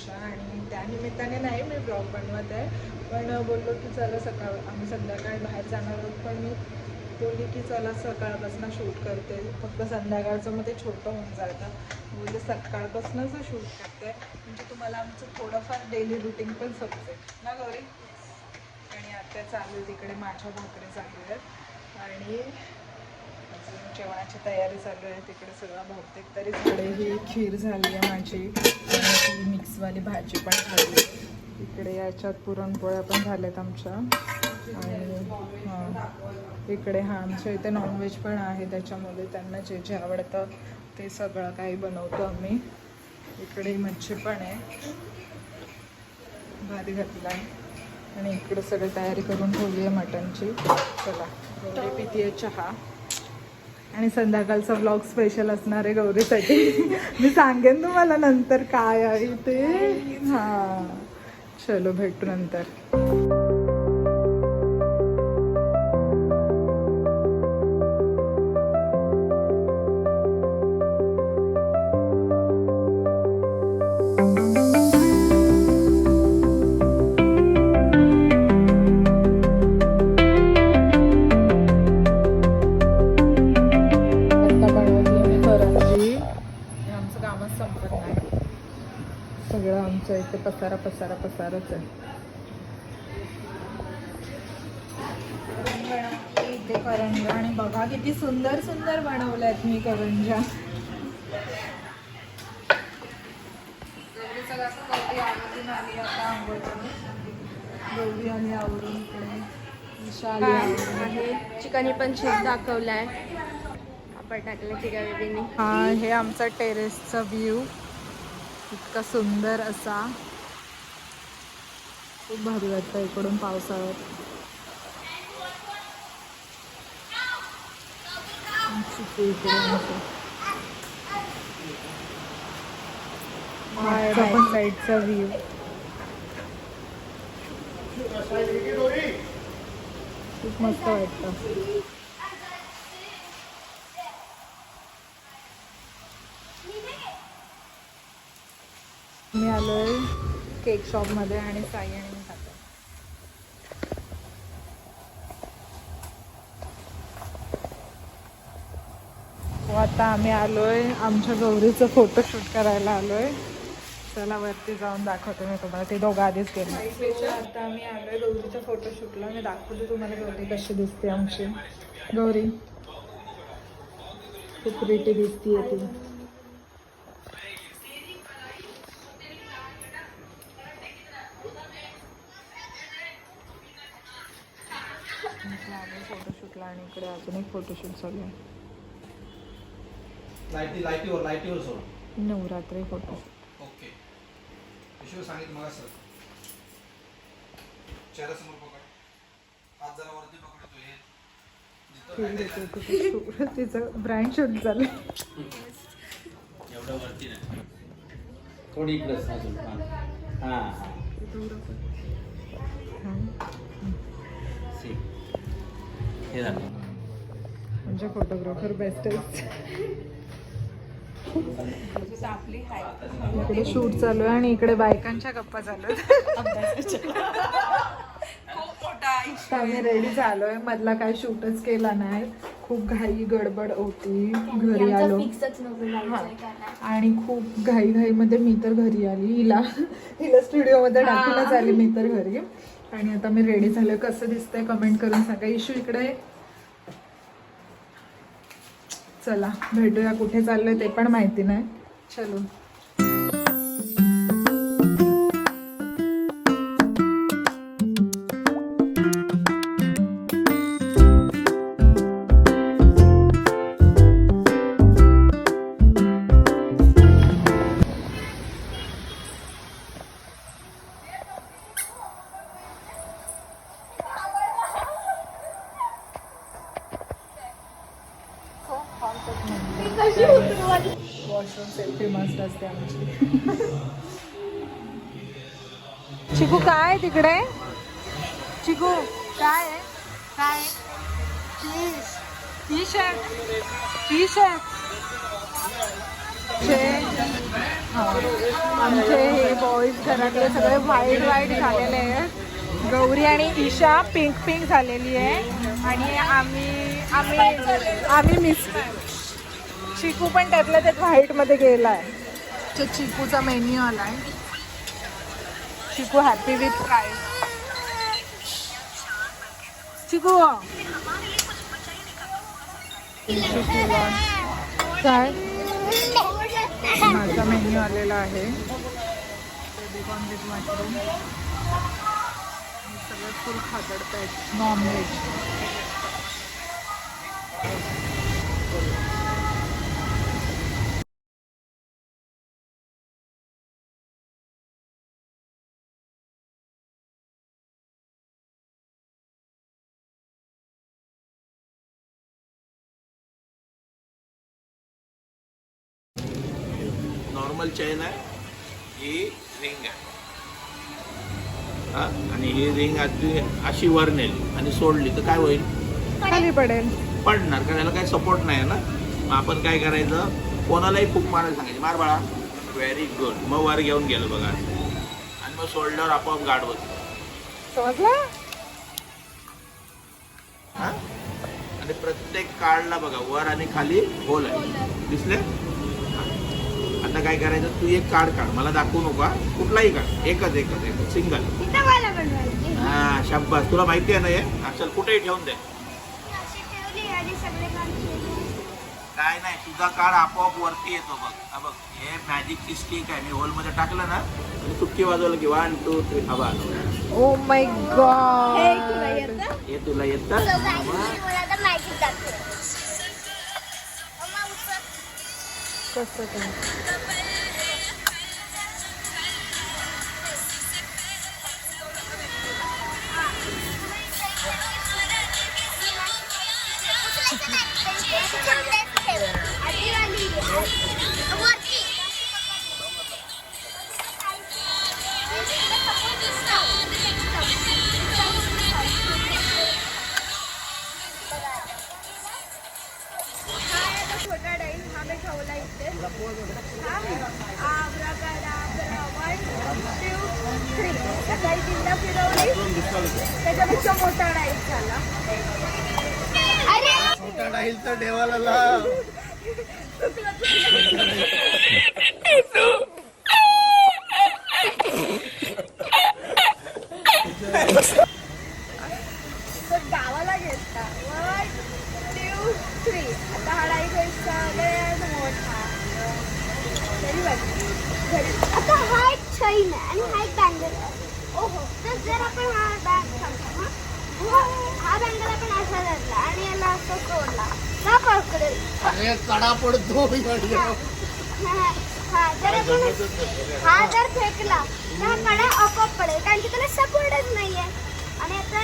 आमच्या, आणि त्यानिमित्ताने नाही मी ब्लॉग बनवत आहे, पण बोललो की चला आम्ही संध्याकाळी बाहेर जाणार आहोत, पण मी बोलली की चला सकाळपासून शूट करते, फक्त संध्याकाळचं मध्ये छोटं होऊन जातं, बोलले सकाळपासूनच शूट करते म्हणजे तुम्हाला आमचं थोडंफार डेली रुटीन पण समजेल ना गौरी. आणि आता चालू आहे तिकडे माझ्या भाकरी चालू आहेत आणि अजून जेवणाची तयारी चालू आहे तिकडे सगळं बहुतेक तरी इकडे ही खीर झाली आहे माझी आणि ती मिक्सवाली भाजी पण झाली आहे. इकडे याच्यात पुरणपोळ्या पण झाल्यात आमच्या आणि हां इकडे आमच्या इथे नॉनव्हेज पण आहे, त्याच्यामध्ये त्यांना जे जे आवडतं ते सगळं काही बनवतो आम्ही. इकडे मच्छी पण आहे, भात घातला आहे आणि इकडे सगळी तयारी करून ठेवली आहे मटणची. चला गौरी पिती आहे चहा आणि संध्याकाळचा व्लॉग स्पेशल असणार आहे गौरीसाठी. मी सांगेन तुम्हाला नंतर काय आहे ते. हां चलो भेटू नंतर. सगळं आमच्या इथे पसाराच आहे. इथे करंजा आणि बघा किती सुंदर सुंदर बनवल्यात मी करंजा. गौरी आवरून आली आता आंघोळ करून. गौरी आली आवरून इकडे. विशाल आहे चिकनी पण शेप दाखवलाय आपण टाकलं चिकन. हा हे आमचा टेरेसचा व्ह्यू इतका सुंदर असा, खूप भारी वाटतं इकडून पावसाळ्यात. पण साईडचा व्ह्यू खूप मस्त वाटतं. मी आलोय केक शॉपमध्ये आणि साई आणि मी खातो. आता आम्ही आलोय आमच्या गौरीचं फोटोशूट करायला आलोय. चला वरती जाऊन दाखवते मी तुम्हाला, ते दोघं आधीच गेले. आता आम्ही आलोय गौरीच्या फोटोशूटला. मी दाखवते तुम्हाला गौरी कशी दिसते आमची. गौरी खूप प्रिटी दिसतीये ती. फोटोशूटला आणि इकडे अजून एक फोटोशूट चालू आहे. लाईटीवर सोड. नवरात्री फोटो. ओके. विषय सांगितलं मला सर. चेहरा समोर पकड. हात जरा वरती पकडतो हे. तिचं ब्रँड शूट झालं. एवढं वरती नाही. थोडी इकडे अजून. हां हां. हे झालं. म्हणजे फोटोग्राफर बेस्ट आहे. इकडे शूट चालू आहे आणि इकडे बायकांच्या गप्पा चालू आहेत. आम्ही रेडी झालोय. मधला काय शूटच केला नाही, खूप घाई गडबड होती. घरी आलो आणि खूप घाईमध्ये मी तर घरी आली. हिला स्टुडिओमध्ये टाकूनच आली मी तर घरी. आणि आता मी रेडी झालोय. कसं दिसतंय कमेंट करून सांगा. इशू इकडे. चला भेटूया. कुठे चाललोय ते पण माहिती नाही. चलो. वॉशरूम सेल्फी मस्त असते आमची. चिकू काय तिकडे? चिकू काय आहे? काय टी शर्ट आमचे हे बॉईज घरातले सगळे व्हाईट झालेले आहेत. गौरी आणि ईशा पिंक झालेली आहे आणि आम्ही मिस चिकू पण त्यातल्या त्यात व्हाईटमध्ये गेला आहे. चिकूचा मेन्यू आलाय. चिकू हॅपी विथ प्राईज. चिकू काय माझा मेन्यू आलेला आहे. Baby corn with mushroom. सगळं फुल खादडत आहेत नॉनव्हेज. नॉर्मल चेन आहे, ही रिंग आहे हा, आणि ही रिंग अशी वर नेली आणि सोडली तर काय होईल? खाली पडेल. पडणार, कारण याला काही सपोर्ट नाही ना. मग आपण काय करायचं, कोणालाही फूक मारायला सांगायची, मार बाळा, व्हेरी गुड. मग वर घेऊन गेलं बघा आणि मग सोडल्यावर आपोआप गाठ बसतो. समजलं? हा, आणि प्रत्येक कार्डला बघा वर आणि खाली होल आहे, दिसले? आता काय करायचं, तू एक कार्ड काढ, मला दाखवू नका, कुठलाही काढ, एकच सिंगल. हा शाब्बास, तुला माहिती आहे ना हे. असेल कुठेही ठेवून दे, काय नाही, तुझा कार्ड आपोआप वरती येतो बघ. हा बघ, हे मॅजिकची स्टिक आहे, मी होलमध्ये टाकलं ना आणि तुटकी वाजवलं की 1 2 3 हवा. ओ माय गॉड, हे तुला येतं? कसं काय? छोटा डाईल हा मी ठेवला इथे. त्याच्यापेक्षा मोठा डाईल झाला. मोठा डाईल तर देवाला लाव. गावाला घेतला 1 2 3. आता हा डाईल घ्यायचा मोठा. आता हा एक चैन आहे आणि हा एक बँगल आहे. ओहो, तर जर आपण हा बँग हा बँगल आपण असा धरला आणि याला असं सोडला का पकडेल? अरे कडा पडतो. हा जर फेकला तर हा कडा आपोआप पडेल, कारण की त्याला सपोर्टच नाहीये. आणि आता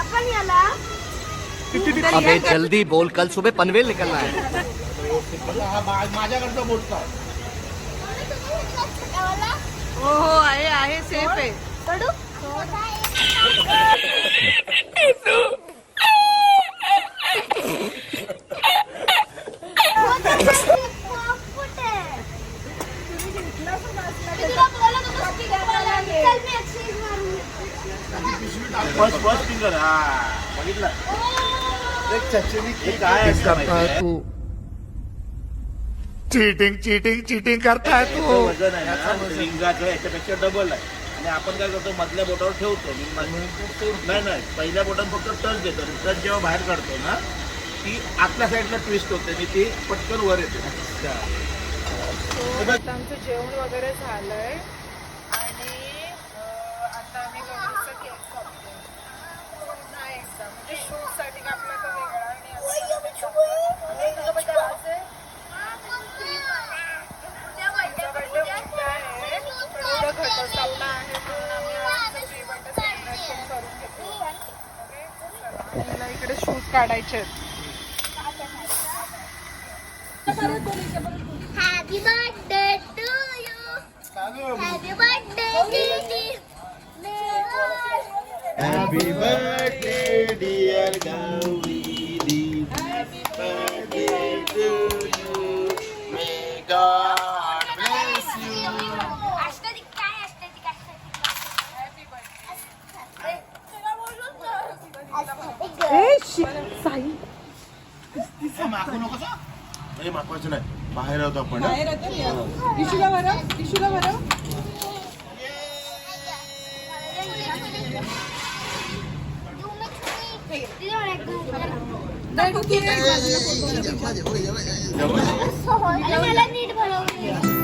आपण याला अबे जल्दी बोल, कल सुबह पनवेल निकलना है. माझ्याकडचा मोठा हो आहे सेफ आहे. कडू फर्स्ट फिंगर. हा बघितलं, काय तू चीटिंग करताय तू. वजन आहे ना रिंगाचं याच्यापेक्षा डबल आहे. आणि आपण काय करतो, मधल्या बोटावर ठेवतो. नाही, पहिल्या बोटावर फक्त टच देतो. टच जेव्हा बाहेर काढतो ना, ती आतल्या साईडला ट्विस्ट होते आणि ती पटकन वर येते. आमचं जेवण वगैरे झालंय आणि आता आम्ही गौरीचा केक कापतो. पुन्हा एकदा म्हणजे शूटसाठी कापला तर वेगळा आणि तुझा बड्डे आज आहे. तुझा बड्डे उद्या आहे, पण उद्या घटस्थापना आहे म्हणून आम्ही आमचं प्री बड्डे सेलिब्रेशन करून घेतो. ओके, चला, आणि मला इकडे शूट काढायचे आहेत. Happy birthday to you. Happy birthday, Didi. Happy birthday dear Gauri. Happy birthday to you. May God मागवायचं नाही, बाहेर आहोत आपण हा? बाहेर आता इशूला भरव, इशूला भरव. मला नीट भरवलं